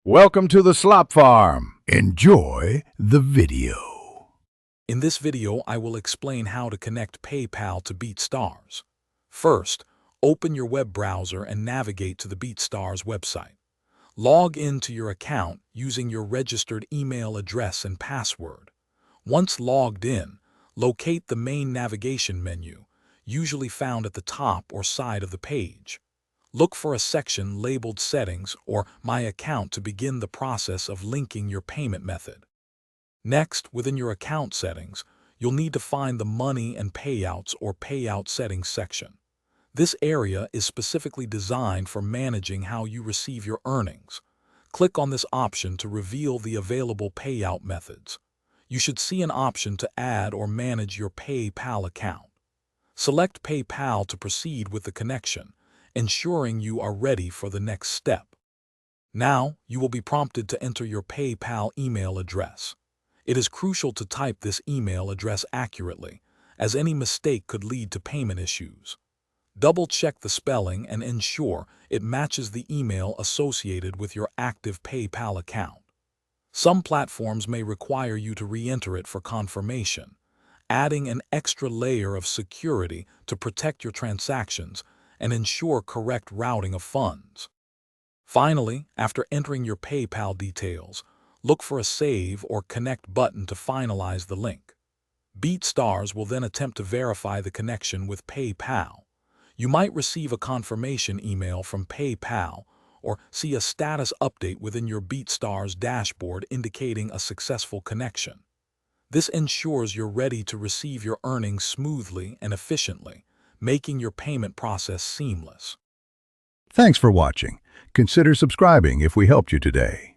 Welcome to the Slop Farm. Enjoy the video. In this video, I will explain how to connect PayPal to BeatStars. First, open your web browser and navigate to the BeatStars website. Log into your account using your registered email address and password. Once logged in, locate the main navigation menu, usually found at the top or side of the page. Look for a section labeled Settings or My Account to begin the process of linking your payment method. Next, within your account settings, you'll need to find the Money and Payouts or Payout Settings section. This area is specifically designed for managing how you receive your earnings. Click on this option to reveal the available payout methods. You should see an option to add or manage your PayPal account. Select PayPal to proceed with the connection, ensuring you are ready for the next step. Now, you will be prompted to enter your PayPal email address. It is crucial to type this email address accurately, as any mistake could lead to payment issues. Double-check the spelling and ensure it matches the email associated with your active PayPal account. Some platforms may require you to re-enter it for confirmation, adding an extra layer of security to protect your transactions and ensure correct routing of funds. Finally, after entering your PayPal details, look for a Save or Connect button to finalize the link. BeatStars will then attempt to verify the connection with PayPal. You might receive a confirmation email from PayPal or see a status update within your BeatStars dashboard indicating a successful connection. This ensures you're ready to receive your earnings smoothly and efficiently, making your payment process seamless. Thanks for watching. Consider subscribing if we helped you today.